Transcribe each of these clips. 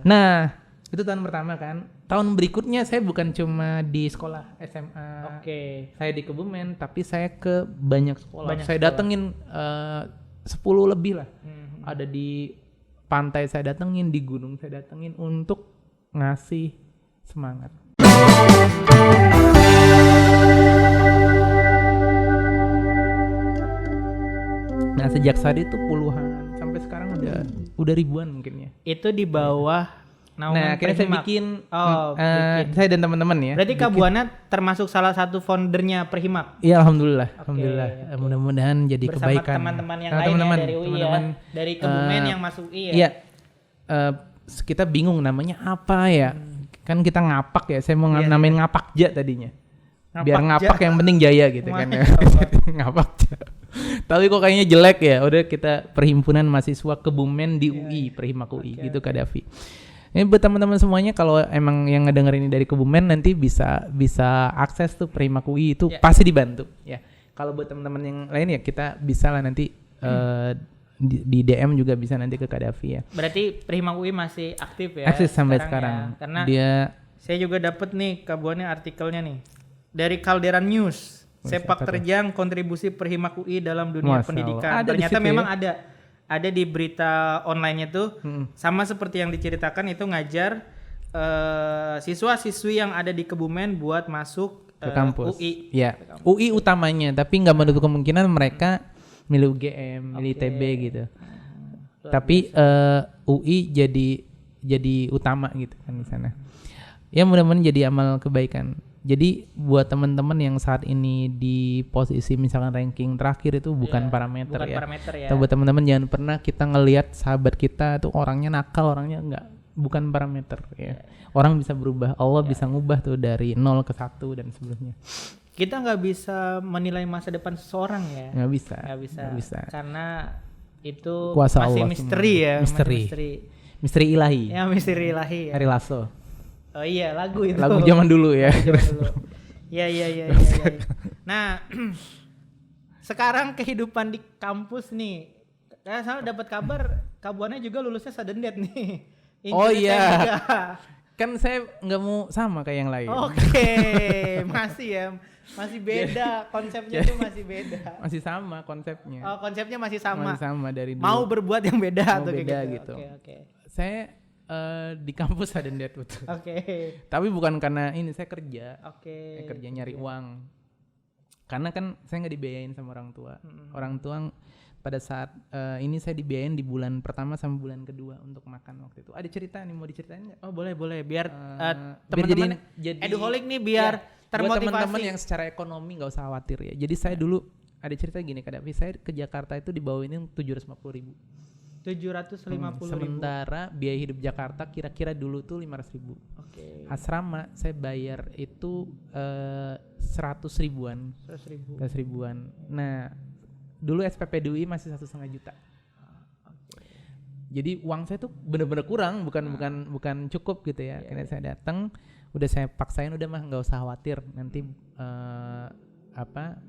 Nah, itu tahun pertama kan. Tahun berikutnya saya bukan cuma di sekolah SMA. Oke. Saya di Kebumen, tapi saya ke banyak sekolah. Saya sekolah. datengin 10 lebih lah. Ada di pantai saya datengin, di gunung saya datengin untuk ngasih semangat. Nah, sejak saat itu puluhan sampai sekarang udah ribuan mungkin ya. Itu di bawah naungan Nah, akhirnya saya Perhimak. bikin, bikin. saya dan teman-teman ya. Berarti Kak Buana termasuk salah satu foundernya Perhimak. Iya, alhamdulillah, Oke, alhamdulillah. oke. Mudah-mudahan jadi Bersama kebaikan. teman-teman yang Nah, lain teman-teman, ya dari UI teman-teman, ya. Dari Kebumen yang masuk UI ya. Iya. Kita bingung namanya apa ya. Kan kita ngapak ya. Saya mau Iya, namain Ngapakja tadinya. Biar Ngapakja. ngapak yang penting jaya gitu kan. Masya Allah. Ngapakja. Tapi kok kayaknya jelek ya. Udah kita Perhimpunan Mahasiswa Kebumen di UI, Perhimak UI gitu Kak Davi. Ini buat teman-teman semuanya kalau emang yang ngedenger ini dari Kebumen nanti bisa akses tuh Perhimak UI itu pasti dibantu ya. Kalau buat teman-teman yang lain ya kita bisa lah nanti di DM juga bisa nanti ke Kak Davi ya. Berarti Perhimak UI masih aktif ya. Akses sampai sekarang. Ya. Karena Dia saya juga dapat nih Kak Buana artikelnya nih. Dari Kalderan News. Sepak terjang kontribusi Perhimak UI dalam dunia Masya pendidikan. Allah. Ada di Ternyata situ memang ya? ada di berita online-nya tuh sama seperti yang diceritakan itu ngajar siswa-siswi yang ada di Kebumen buat masuk ke kampus. UI. Ya. UI utamanya, tapi nggak menutup kemungkinan mereka milih UGM, milih ITB gitu. Tapi UI jadi utama gitu kan di sana. Ya mudah-mudahan jadi amal kebaikan. Jadi buat teman-teman yang saat ini di posisi misalkan ranking terakhir itu bukan parameter ya. Parameter ya. Atau buat teman-teman jangan pernah kita ngelihat sahabat kita tuh orangnya nakal, orangnya enggak, bukan parameter ya. Orang bisa berubah, Allah bisa ngubah tuh dari 0 ke 1 dan sebelumnya. Kita nggak bisa menilai masa depan seseorang ya. Nggak bisa. Nggak bisa. Karena itu Kuasa masih Allah misteri semua. ya. Misteri. Misteri. Misteri ilahi. Ya misteri ilahi ya. Ari Lasso. Oh iya lagu itu. Lagu zaman dulu ya. Zaman dulu. Iya. Nah, sekarang kehidupan di kampus nih. Saya dapat kabar Kak Buana juga lulusnya sudden death nih. Oh Injury iya. time juga. Kan saya nggak mau sama kayak yang lain. Oke, masih ya. Masih beda, konsepnya tuh masih beda. Masih sama konsepnya. Oh, konsepnya masih sama. Masih sama dari dulu. Mau berbuat yang beda Mau atau beda kayak gitu. Oke. Saya di kampus sudden death betul. Oke. Tapi bukan karena ini, saya kerja. Oke. Saya kerja nyari uang. Karena kan saya nggak dibiayain sama orang tua. Orang tua pada saat ini saya dibiayain di bulan pertama sama bulan kedua untuk makan waktu itu. Ada cerita nih, mau diceritain nggak? Oh boleh. Biar biar teman-teman jadi Eduholic nih biar buat termotivasi. teman-teman yang secara ekonomi nggak usah khawatir ya. Jadi saya dulu ada cerita gini, Kak Davi, saya ke Jakarta itu dibawainin 750.000. 750.000. Sementara biaya hidup Jakarta kira-kira dulu tuh 500.000. Oke. Asrama saya bayar itu 100 ribuan. 100.000. 100 ribuan. Nah, dulu SPP DUI masih 1,5 juta. Jadi uang saya tuh bener-bener kurang, bukan cukup gitu ya. Akhirnya saya datang, udah saya paksain, udah mah nggak usah khawatir. Nanti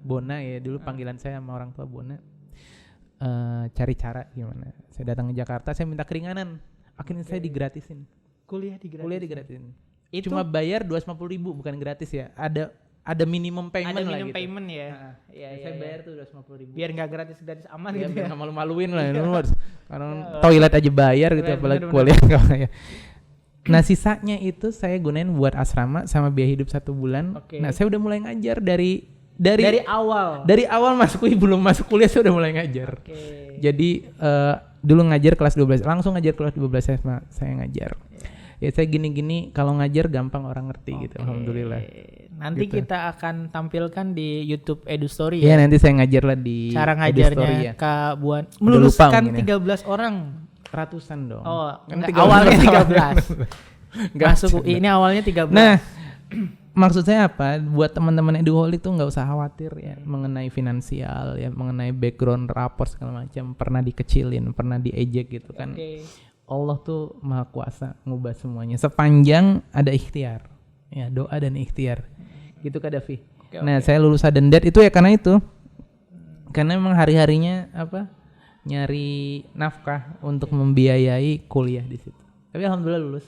Bona ya dulu panggilan saya sama orang tua Bona. Cari cara gimana. Saya datang ke Jakarta, saya minta keringanan. Akhirnya saya digratisin. Kuliah digratisin. Itu Cuma bayar 250.000, bukan gratis ya. Ada minimum payment ada lah minimum gitu. payment ya. Saya bayar tuh 250.000. Biar nggak gratis aman Ya, gitu biar ya. nggak malu-maluin lah. Karena toilet aja bayar gitu, apalagi kuliah nggak bayar. Nah sisanya itu saya gunain buat asrama sama biaya hidup 1 bulan. Oke. Nah saya udah mulai ngajar dari awal. Dari awal masuk UI, belum masuk kuliah saya udah mulai ngajar. Oke. Jadi dulu ngajar kelas 12, langsung ngajar kelas 12 saya ngajar. Ya saya gini-gini kalau ngajar gampang orang ngerti gitu, alhamdulillah. Nanti Gitu. kita akan tampilkan di YouTube EduStory Iya ya. nanti saya ngajar lah di Cara EduStory ngajarnya ya. Kak Buan Udah lupa meluluskan mungkin ya. 13 orang. Ratusan dong. Oh, Kan enggak, 13 awalnya orang. 13. Masuk UI ini awalnya 13. Nah, maksud saya apa? Buat teman-teman Eduholic tuh nggak usah khawatir ya mengenai finansial ya, mengenai background rapor segala macam. Pernah dikecilin, pernah diejek gitu kan. Oke. Allah tuh maha kuasa ngubah semuanya sepanjang ada ikhtiar. Ya, doa dan ikhtiar. Gitu Kak Davi. Nah, saya lulus sudden death itu ya karena itu. Karena memang hari-harinya nyari nafkah untuk membiayai kuliah di situ. Tapi alhamdulillah lulus.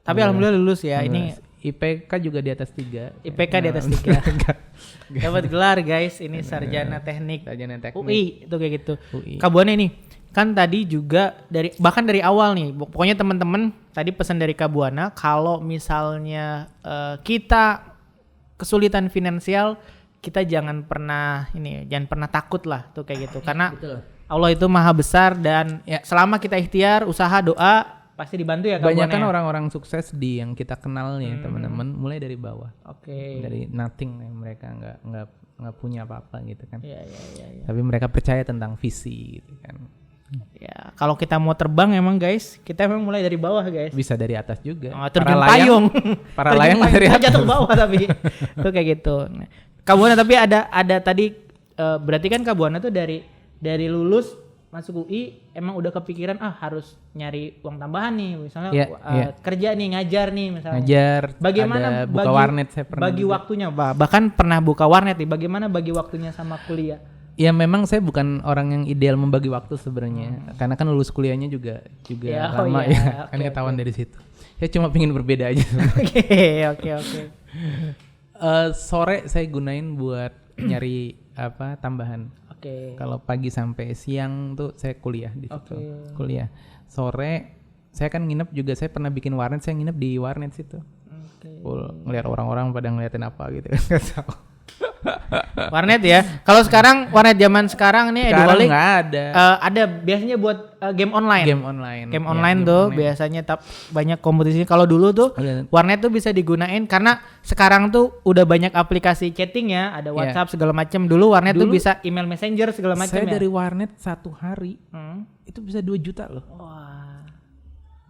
Tapi alhamdulillah lulus ya. Alhamdulillah. Ini IPK juga di atas 3. IPK di atas 3. Dapat gelar guys, ini sarjana teknik. Sarjana teknik. UI itu kayak gitu. UI. Kak Buana nih, kan tadi juga bahkan dari awal nih, pokoknya teman-teman tadi pesan dari Kak Buana kalau misalnya kita kesulitan finansial, kita jangan pernah takut lah tuh kayak gitu. Karena Betul. Allah itu maha besar dan selama kita ikhtiar, usaha, doa pasti dibantu ya Kak Buana. Banyak kan orang-orang sukses di yang kita kenal nih teman-teman, mulai dari bawah. Oke. Dari nothing nih, mereka nggak punya apa-apa gitu kan. Iya. Tapi mereka percaya tentang visi gitu kan. Ya, kalau kita mau terbang emang guys, kita emang mulai dari bawah guys. Bisa dari atas juga. Terjun payung. Para layang dari atas. Jatuh ke bawah tapi. Tuh kayak gitu. Nah, Kak Buana tapi ada tadi berarti kan Kak Buana tuh dari lulus masuk UI emang udah kepikiran harus nyari uang tambahan nih misalnya kerja nih ngajar nih misalnya. Ngajar. Bagaimana ada buka warnet saya pernah. Bagi waktunya bahkan pernah buka warnet nih. Bagaimana bagi waktunya sama kuliah? Ya memang saya bukan orang yang ideal membagi waktu sebenarnya, karena kan lulus kuliahnya juga lama ya, kan ketahuan dari situ. Saya cuma pengen berbeda aja. Oke. Sore saya gunain buat nyari tambahan. Oke. Kalau pagi sampai siang tuh saya kuliah di situ. Kuliah. Sore saya kan nginep juga, saya pernah bikin warnet, saya nginep di warnet situ. Ngeliat orang-orang pada ngeliatin apa gitu kan, nggak tahu. Warnet ya. Kalau sekarang warnet zaman sekarang nih Sekarang nggak ada. Ada biasanya buat game online. Game online tuh biasanya banyak kompetisi. Kalau dulu tuh warnet tuh bisa digunain karena sekarang tuh udah banyak aplikasi chatting ya, ada WhatsApp segala macam. Dulu warnet tuh bisa email messenger segala macam. Saya dari warnet 1 hari itu bisa 2 juta loh. Wah.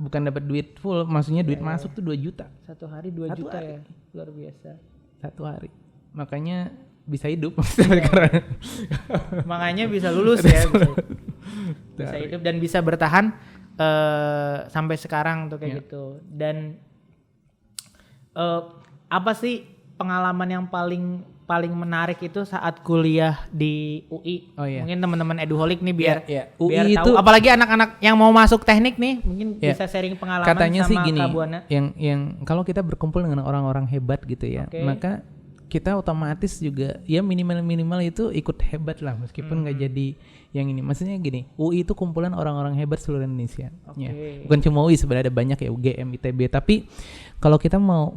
Bukan dapat duit full, maksudnya duit masuk tuh 2 juta. 1 hari 2 juta ya. Luar biasa. 1 hari. Makanya bisa hidup. Makanya bisa lulus ya. Bisa hidup dan bisa bertahan sampai sekarang tuh kayak gitu. Dan apa sih pengalaman yang paling menarik itu saat kuliah di UI? Mungkin teman-teman Eduholic nih biar UI tahu. itu, apalagi anak-anak yang mau masuk teknik nih mungkin bisa sharing pengalaman. katanya sama sih gini, Kak Buana. yang kalau kita berkumpul dengan orang-orang hebat gitu ya, maka kita otomatis juga ya minimal itu ikut hebat lah meskipun nggak jadi yang ini. Maksudnya gini, UI itu kumpulan orang-orang hebat seluruh Indonesia. Ya. Bukan cuma UI, sebenarnya ada banyak ya, UGM, ITB. Tapi kalau kita mau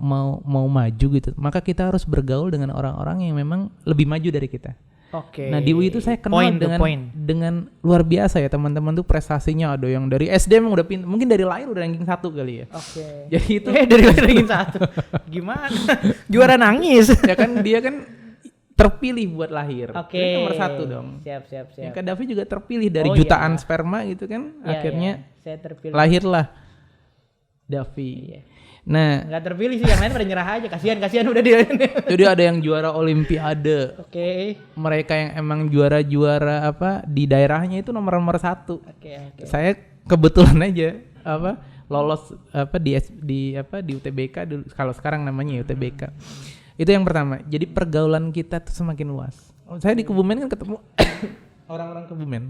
maju gitu, maka kita harus bergaul dengan orang-orang yang memang lebih maju dari kita. Nah di UI itu saya kenal dengan luar biasa ya, teman-teman tuh prestasinya ada yang dari SD emang udah mungkin dari lahir udah ranking 1 kali ya. Jadi itu dari lahir ranking 1. Gimana? Juara nangis. Ya kan dia kan terpilih buat lahir. Itu nomor 1 dong. Siap. Ya, Kak Davi juga terpilih dari jutaan sperma gitu kan. Akhirnya saya terpilih. Lahirlah Davi. Nah, nggak terpilih sih, yang lain pada nyerah aja, kasihan udah dia. Jadi ada yang juara olimpiade. Mereka yang emang juara di daerahnya itu nomor 1. Saya kebetulan aja lolos di UTBK dulu, kalau sekarang namanya UTBK. Itu yang pertama. Jadi pergaulan kita tuh semakin luas. Saya di Kebumen kan ketemu orang-orang Kebumen.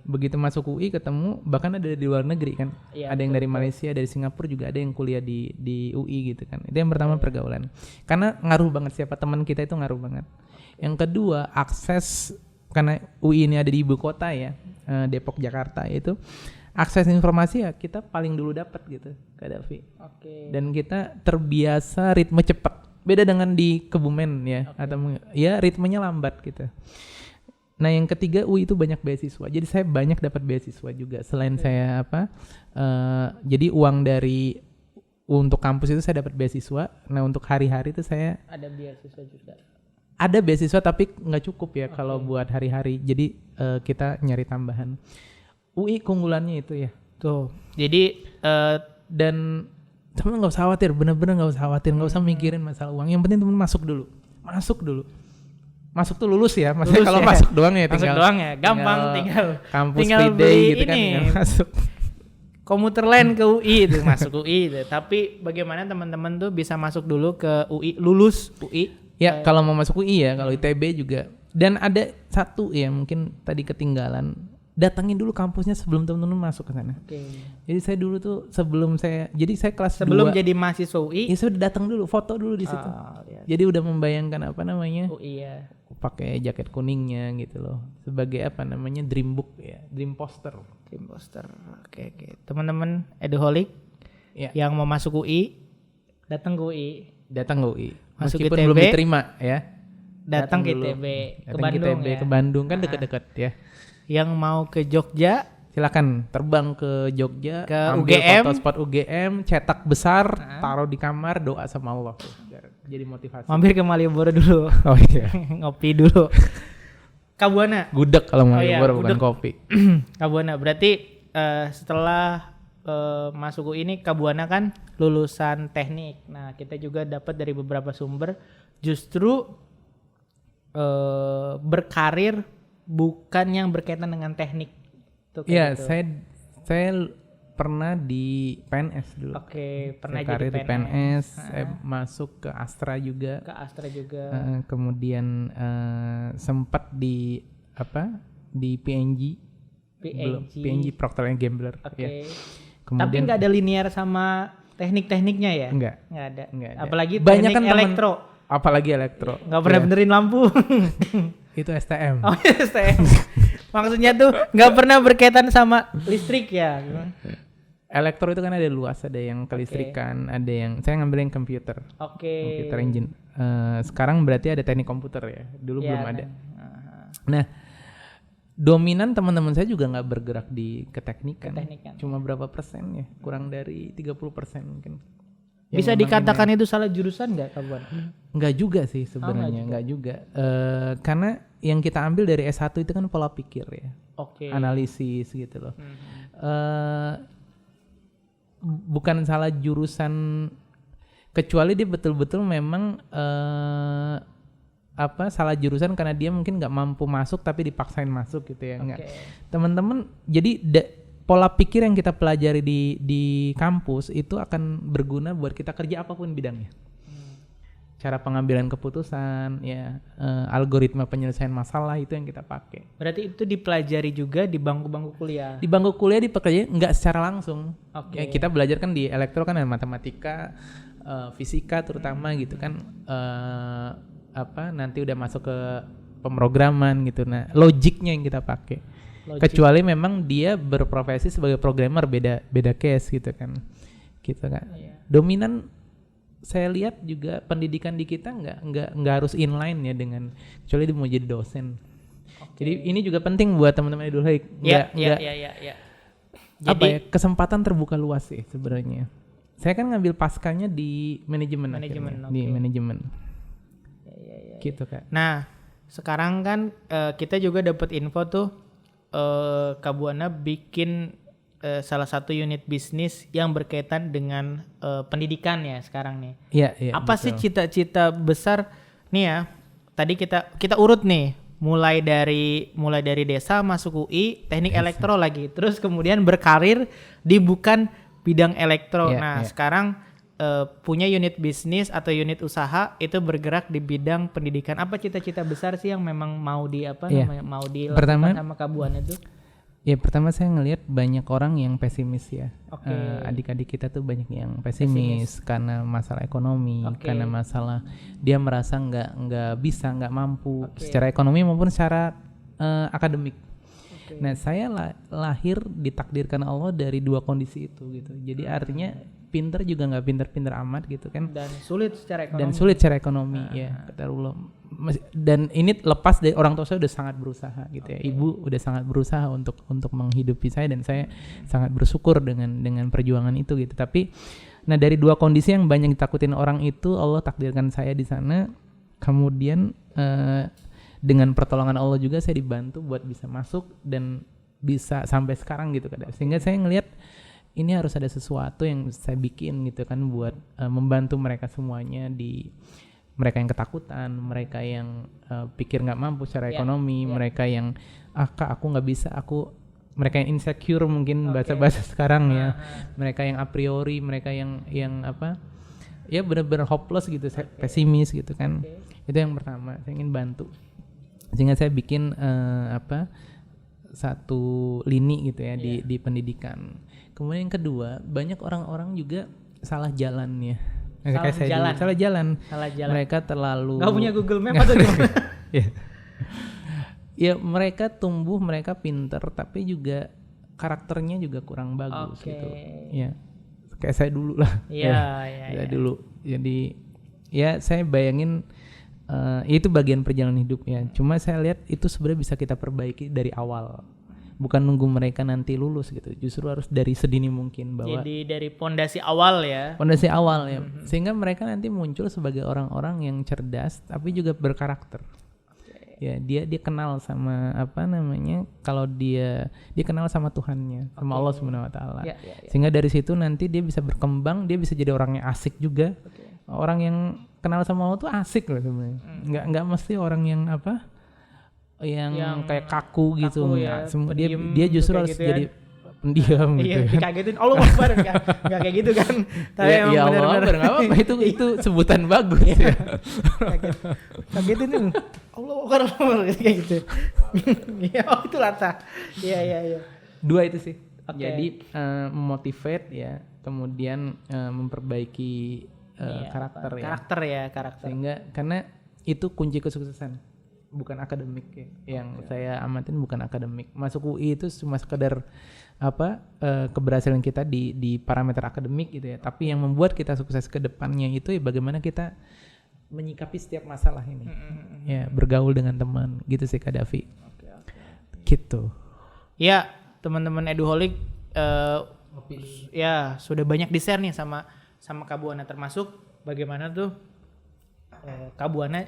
Begitu masuk UI ketemu, bahkan ada di luar negeri kan, ada yang dari Malaysia, dari Singapura juga ada yang kuliah di UI gitu kan. Itu yang pertama, pergaulan, karena ngaruh banget, siapa teman kita itu ngaruh banget. Yang kedua, akses, karena UI ini ada di ibu kota ya, Depok, Jakarta, itu akses informasi ya kita paling dulu dapat gitu, Kak Davi. Dan kita terbiasa ritme cepat, beda dengan di Kebumen ya, atau ya ritmenya lambat gitu. Nah yang ketiga, UI itu banyak beasiswa. Jadi saya banyak dapat beasiswa juga. Selain saya jadi uang dari untuk kampus itu saya dapat beasiswa. Nah untuk hari-hari itu saya ada beasiswa juga. Ada beasiswa tapi nggak cukup ya kalau buat hari-hari. Jadi kita nyari tambahan. UI keunggulannya itu ya. Tuh. Jadi dan teman nggak usah khawatir. Bener-bener nggak usah khawatir. Nggak usah mikirin masalah uang. Yang penting teman masuk dulu. Masuk tuh lulus ya, maksudnya kalau masuk doang ya gampang, kampus tinggal free day gitu ini, kan masuk. Komuter lain ke UI itu masuk UI itu. Tapi bagaimana teman-teman tuh bisa masuk dulu ke UI, lulus UI? Ya kalau mau masuk UI ya, kalau ITB juga. Dan ada satu ya mungkin tadi ketinggalan, datangin dulu kampusnya sebelum teman-teman masuk ke sana. Oke. Jadi saya dulu tuh jadi saya kelas Sebelum 2, jadi mahasiswa UI. ya saya udah datang dulu, foto dulu di situ. Iya. Jadi udah membayangkan apa namanya, UI ya. pakai jaket kuningnya gitu loh, sebagai apa namanya, dream book ya, dream poster. Dream poster. Oke. Teman-teman Eduholic Ya. yang mau masuk UI, datang ke UI. Datang ke UI, Masuk meskipun ITB, belum diterima ya. Datang ke dulu. ITB, ke Datang Bandung ITB, ya. ke Bandung kan deket-deket ya. Yang mau ke Jogja, Silakan terbang ke Jogja, Ke ambil UGM. foto spot UGM, cetak besar, taruh di kamar, doa sama Allah tuh, biar jadi motivasi. mampir ke Malioboro dulu. Oh iya. Ngopi dulu. Kabuana. Gudeg kalau mau iya, bukan gudeg. kopi. Kabuana berarti setelah masuk UI ini Kabuana kan lulusan teknik. Nah, kita juga dapat dari beberapa sumber justru berkarir bukan yang berkaitan dengan teknik. Tuh, kayak Iya, gitu. saya pernah di PNS dulu. Oke, pernah Saya karir jadi di PNS, saya masuk ke Astra juga. ke Astra juga. Kemudian sempat di di PNG. Belum, PNG Procter & Gamble. Oke. Ya. Tapi Kemudian nggak ada linear sama teknik-tekniknya ya? Enggak. Nggak ada. Enggak ada. Apalagi Banyak teknik kan temen- elektro. apalagi elektro. Nggak pernah Ya, benerin lampu. itu STM. Oh, STM. Maksudnya tuh nggak pernah berkaitan sama listrik ya? Elektro itu kan ada luas, ada yang kelistrikan, ada yang saya ngambil yang komputer. Oke. Computer engine. Sekarang berarti ada teknik komputer ya. Dulu Iya, belum ada. kan. Nah, dominan teman-teman saya juga nggak bergerak di keteknikan. Keteknikan. Cuma berapa persen ya? Kurang dari 30% mungkin. Bisa Yang memang dikatakan itu salah jurusan nggak, Kabuan? nggak juga sih sebenarnya, nggak juga. Karena yang kita ambil dari S1 itu kan pola pikir ya. Oke. Analisis gitu loh. Bukan salah jurusan, kecuali dia betul-betul memang salah jurusan karena dia mungkin nggak mampu masuk tapi dipaksain masuk gitu ya. Enggak. Teman-teman, jadi pola pikir yang kita pelajari di kampus itu akan berguna buat kita kerja apapun bidangnya. Cara pengambilan keputusan, ya, algoritma penyelesaian masalah itu yang kita pakai. Berarti itu dipelajari juga di bangku-bangku kuliah. Di bangku kuliah dipekerjain nggak secara langsung. Oke. Ya, kita belajar kan di elektro kan ada matematika, fisika terutama gitu kan. Nanti udah masuk ke pemrograman gitu. Nah, logiknya yang kita pakai. Kecuali memang dia berprofesi sebagai programmer, beda case gitu kan. Gitu kan. Iya. Dominan saya lihat juga pendidikan di kita nggak harus inline ya dengan, kecuali dia mau jadi dosen. Jadi ini juga penting buat teman-teman dulu. Iya. Apa ya, kesempatan terbuka luas sih sebenarnya. Saya kan ngambil paskanya di manajemen akhirnya, di manajemen. Gitu kan. Nah, sekarang kan kita juga dapat info tuh Kabuana bikin salah satu unit bisnis yang berkaitan dengan pendidikan ya sekarang nih. Iya, Apa betul. sih cita-cita besar nih ya? Tadi kita urut nih, mulai dari desa masuk UI, teknik elektro lagi, terus kemudian berkarir di bukan bidang elektro. Iya. Sekarang punya unit bisnis atau unit usaha itu bergerak di bidang pendidikan. Apa cita-cita besar sih yang memang mau mau dilakukan sama Kabuana itu? Ya, pertama saya ngelihat banyak orang yang pesimis ya. Oke. Adik-adik kita tuh banyak yang pesimis karena masalah ekonomi, karena masalah dia merasa nggak bisa, nggak mampu secara ekonomi maupun secara akademik. Nah, saya lahir ditakdirkan Allah dari dua kondisi itu gitu. Jadi artinya pinter juga nggak pinter-pinter amat gitu kan. Dan sulit secara ekonomi. Ya, kata Allah. Dan ini lepas dari orang tua saya udah sangat berusaha gitu ya. Ibu udah sangat berusaha untuk menghidupi saya, dan saya sangat bersyukur dengan perjuangan itu gitu. Tapi nah, dari dua kondisi yang banyak ditakutin orang itu, Allah takdirkan saya di sana. Kemudian dengan pertolongan Allah juga saya dibantu buat bisa masuk dan bisa sampai sekarang gitu kan. Sehingga saya ngelihat ini harus ada sesuatu yang saya bikin gitu kan buat membantu mereka semuanya, mereka yang ketakutan, mereka yang pikir nggak mampu secara ekonomi, mereka yang Kak aku nggak bisa, mereka yang insecure mungkin bahasa sekarang ya, mereka yang a priori, mereka yang ya benar-benar hopeless gitu, pesimis gitu kan. Itu yang pertama, saya ingin bantu. Sehingga saya bikin satu lini gitu ya di pendidikan. Kemudian yang kedua, banyak orang-orang juga salah jalan ya. Kayak saya dulu, salah jalan. Mereka terlalu nggak punya Google Map atau gimana? Ya mereka tumbuh, mereka pinter, tapi juga karakternya juga kurang bagus gitu. Ya kayak saya dulu lah. Saya dulu. Jadi ya saya bayangin itu bagian perjalanan hidup ya. Cuma saya lihat itu sebenarnya bisa kita perbaiki dari awal. Bukan nunggu mereka nanti lulus gitu. Justru harus dari sedini mungkin bahwa. Jadi dari pondasi awal ya. Pondasi awal ya. Sehingga mereka nanti muncul sebagai orang-orang yang cerdas tapi juga berkarakter. Ya, dia kenal sama kalau dia kenal sama Tuhannya, sama Allah Subhanahu wa taala. Sehingga dari situ nanti dia bisa berkembang, dia bisa jadi orang yang asik juga. Orang yang kenal sama Allah tuh asik loh sebenarnya. Enggak mesti orang yang yang kayak kaku gitu. Ya, semua dia justru harus gitu jadi pendiam gitu. Iya, dikagetin Allah Akbar enggak kayak gitu kan. Tapi ya, ya Allah Akbar enggak apa-apa itu sebutan bagus ya. Kagetin tuh. Allah Akbar kayak gitu. Ya, itu latah. Iya. Dua itu sih. Jadi memotivate ya, kemudian memperbaiki karakter ya. Karakter. Sehingga karena itu kunci kesuksesan, bukan akademik ya. Yang saya amatin bukan akademik. Masuk UI itu cuma sekedar keberhasilan kita di parameter akademik gitu ya. Tapi yang membuat kita sukses ke depannya itu ya bagaimana kita menyikapi setiap masalah ini. Ya, bergaul dengan teman gitu sih Kak Davi. Gitu. Ya, teman-teman Eduholic ya sudah banyak di-share nih sama Kak Buana, termasuk bagaimana tuh Kak Buana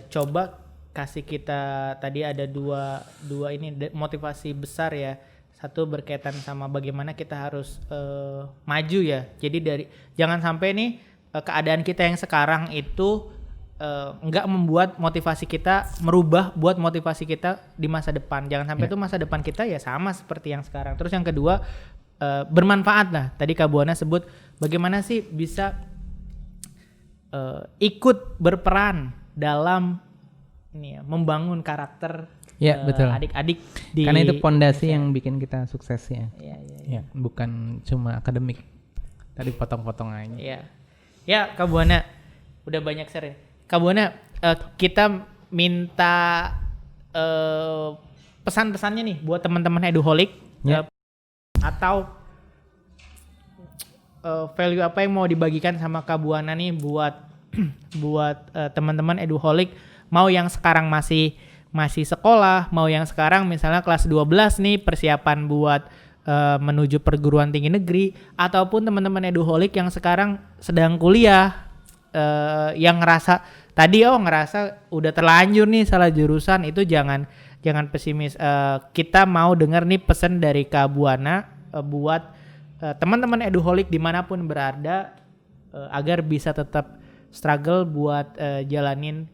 coba kasih kita tadi ada dua ini motivasi besar ya. Satu berkaitan sama bagaimana kita harus maju ya. Jadi jangan sampai nih keadaan kita yang sekarang itu enggak membuat motivasi kita merubah buat motivasi kita di masa depan. Jangan sampai itu masa depan kita ya sama seperti yang sekarang. Terus yang kedua bermanfaat lah. Tadi Kak Buana sebut bagaimana sih bisa ikut berperan dalam ini ya, membangun karakter betul. Adik-adik karena itu pondasi yang bikin kita sukses ya. Ya, bukan cuma akademik. Tadi potong-potong aja. Ya, Kak Buana udah banyak share. Kak Buana, kita minta pesan-pesannya nih buat teman-teman Eduholic atau value apa yang mau dibagikan sama Kak Buana nih buat teman-teman Eduholic, mau yang sekarang masih sekolah, mau yang sekarang misalnya kelas 12 nih persiapan buat menuju perguruan tinggi negeri, ataupun teman-teman Eduholic yang sekarang sedang kuliah, yang ngerasa udah terlanjur nih salah jurusan, itu jangan pesimis. Kita mau dengar nih pesan dari Kak Buana buat teman-teman Eduholic dimanapun berada, agar bisa tetap struggle buat jalanin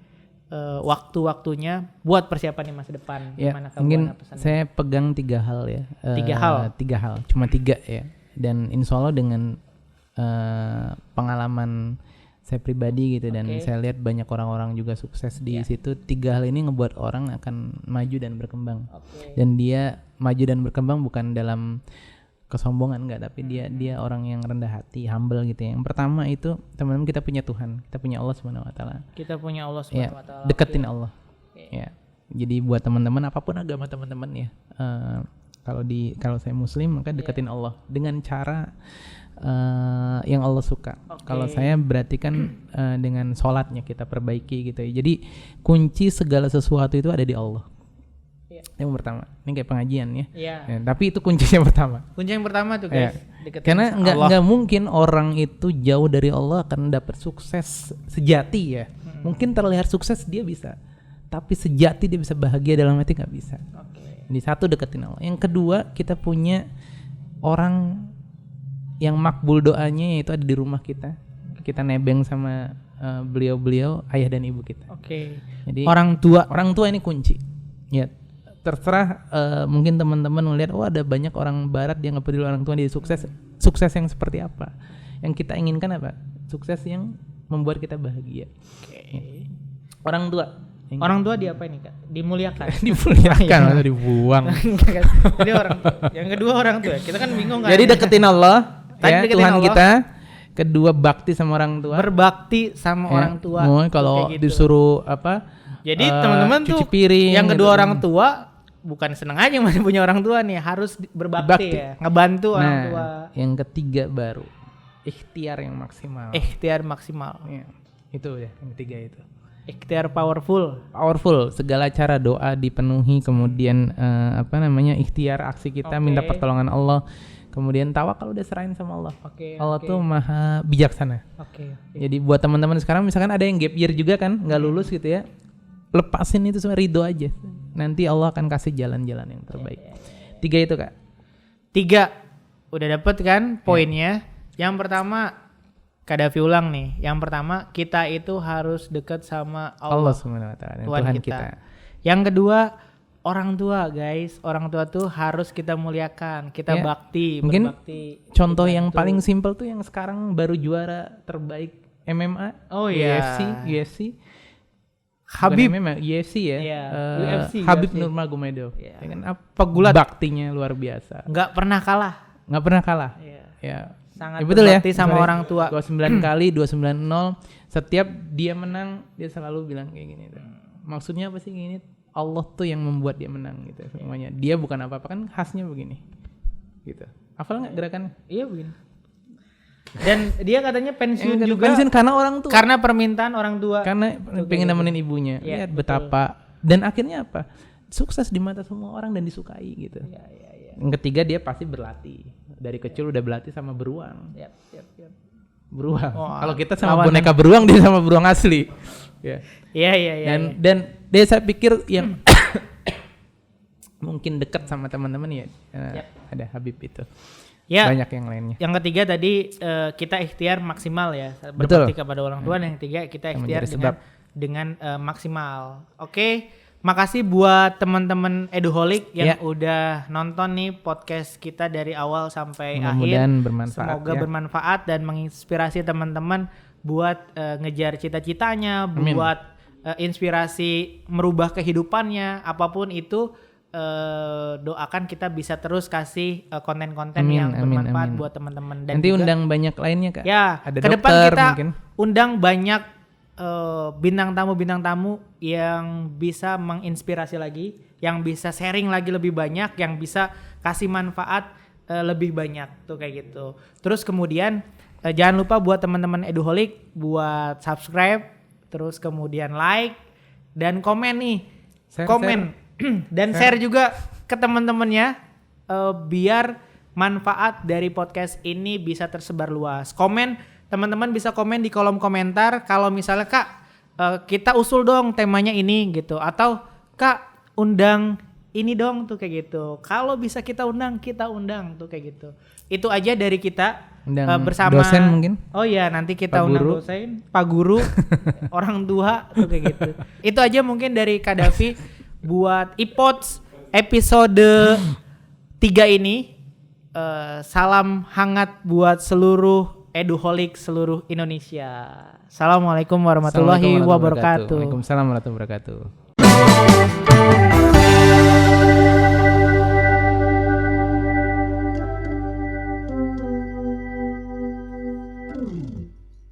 waktu-waktunya buat persiapan di masa depan. Ya, mungkin saya pegang 3 hal ya. 3 hal, cuma 3 ya. Dan insya Allah dengan pengalaman saya pribadi gitu, dan saya lihat banyak orang-orang juga sukses di situ. 3 hal ini ngebuat orang akan maju dan berkembang. Dan dia maju dan berkembang bukan dalam kesombongan, enggak, tapi dia orang yang rendah hati, humble gitu ya. Yang pertama itu teman-teman, kita punya Tuhan, kita punya Allah Subhanahu wa taala. Kita punya Allah Subhanahu wa taala. Deketin Allah. Ya. Jadi buat teman-teman apapun agama teman-teman ya. Kalau saya muslim maka deketin Allah dengan cara yang Allah suka. Kalau saya berarti kan dengan sholatnya kita perbaiki gitu ya. Jadi kunci segala sesuatu itu ada di Allah. Yang pertama, ini kayak pengajian ya. Ya, tapi itu kuncinya pertama. Kunci yang pertama tuh guys. Karena nggak mungkin orang itu jauh dari Allah akan dapat sukses sejati ya. Mungkin terlihat sukses dia bisa, tapi sejati dia bisa bahagia dalam hati nggak bisa. Jadi satu, deketin Allah. Yang kedua, kita punya orang yang makbul doanya, yaitu ada di rumah kita. Kita nebeng sama beliau-beliau, ayah dan ibu kita. Jadi orang tua ini kunci. Ya. Terserah mungkin teman-teman melihat ada banyak orang barat yang nggak peduli orang tua, dia sukses yang seperti apa. Yang kita inginkan apa? Sukses yang membuat kita bahagia. Orang tua Orang tua diapain nih Kak? Dimuliakan. Dimuliakan atau dibuang. Jadi orang tua. Yang kedua orang tua. Kita kan bingung kan. Jadi deketin Allah, Tadi ya, deketin Tuhan Allah. kita. Kedua bakti sama orang tua. Berbakti sama Ya, orang tua. Kalau Kayak gitu. disuruh apa? Jadi teman-teman tuh cuci piring. yang kedua gitu. orang tua bukan seneng aja masih punya orang tua nih, harus berbakti Berbakti. ya, ngebantu orang Nah, tua. yang ketiga baru ikhtiar yang maksimal. Ikhtiar maksimal. Ya, itu ya, yang ketiga itu. Ikhtiar powerful. Powerful, segala cara doa dipenuhi, kemudian ikhtiar aksi kita Oke. minta pertolongan Allah, kemudian tawakal udah serahin sama Allah. Oke. Allah tuh maha bijaksana. Oke. Jadi buat teman-teman sekarang misalkan ada yang gap year juga kan, nggak lulus gitu ya, lepasin itu semua, ridho aja. Nanti Allah akan kasih jalan-jalan yang terbaik. 3 itu Kak. 3 udah dapet kan poinnya. Yang pertama Kak Davi ulang nih. Yang pertama kita itu harus dekat sama Allah Allah, Subhanahu wa taala, Tuhan Tuhan kita. kita. Yang kedua orang tua guys. Orang tua tuh harus kita muliakan. Kita Ya, bakti. mungkin berbakti. Contoh yang Dibantu. paling simpel tuh yang sekarang baru juara terbaik MMA, Oh iya. UFC. Habib. Bukan MMA, UFC ya. Iya, UFC. Habib Nurmagomedov. Iya. Ya kan, Pegulat. baktinya luar biasa. Nggak pernah kalah. Nggak pernah kalah. Iya. Ya. Sangat Ya, betul ya. berbakti sama Misalnya orang tua. 29 kali, 290. Setiap dia menang, dia selalu bilang kayak gini tuh. Maksudnya apa sih gini? Allah tuh yang membuat dia menang gitu semuanya. Dia bukan apa-apa, kan khasnya begini. Gitu. Hafal nggak gerakannya? Iya begini. Dan dia katanya pensiun Yang juga pensiun karena orang tua. karena permintaan orang tua. Karena pengen nemenin ibunya. Iya, Lihat betapa. Dan akhirnya apa? Sukses di mata semua orang dan disukai gitu. Iya, iya, iya. Yang ketiga dia pasti berlatih. Dari kecil udah berlatih sama beruang. Yap, yap, yap. Beruang. Wah, Kalau kita sama lawanan. boneka beruang, dia sama beruang asli. Ya. Iya, iya, iya. Dan dia saya pikir yang mungkin dekat sama teman-teman ya, Yap. ada Habib itu. Ya. Banyak yang lainnya. Yang ketiga tadi kita ikhtiar maksimal ya, Betul. berbakti kepada orang tua. Dan yang ketiga kita Yang ikhtiar menjadi sebab. dengan maksimal. Oke, makasih buat teman-teman Eduholic yang Ya. udah nonton nih podcast kita dari awal sampai akhir. Mudah-mudahan bermanfaat. Semoga ya. bermanfaat dan menginspirasi teman-teman buat ngejar cita-citanya, Amin. buat inspirasi merubah kehidupannya, apapun itu. Doakan kita bisa terus kasih konten-konten Amin, yang amin, bermanfaat amin. buat teman-teman. Dan Nanti juga, undang banyak lainnya Kak. ya Ada ke depan dokter kita mungkin. undang banyak bintang tamu yang bisa menginspirasi lagi, yang bisa sharing lagi lebih banyak, yang bisa kasih manfaat lebih banyak tuh kayak gitu. Terus kemudian jangan lupa buat teman-teman Eduholic buat subscribe, terus kemudian like dan komen nih. Komen dan share juga ke teman-temannya biar manfaat dari podcast ini bisa tersebar luas. Komen, teman-teman bisa komen di kolom komentar kalau misalnya Kak kita usul dong temanya ini gitu, atau Kak undang ini dong tuh kayak gitu. Kalau bisa kita undang tuh kayak gitu. Itu aja dari kita. Undang Bersama dosen mungkin. Oh iya, nanti kita Pak undang Guru. dosen, Pak Guru, orang tua tuh kayak gitu. Itu aja mungkin dari Kak Davi buat iPods episode 3 ini. Salam hangat buat seluruh Eduholic seluruh Indonesia. Assalamualaikum warahmatullahi wabarakatuh. Waalaikumsalam warahmatullahi wabarakatuh.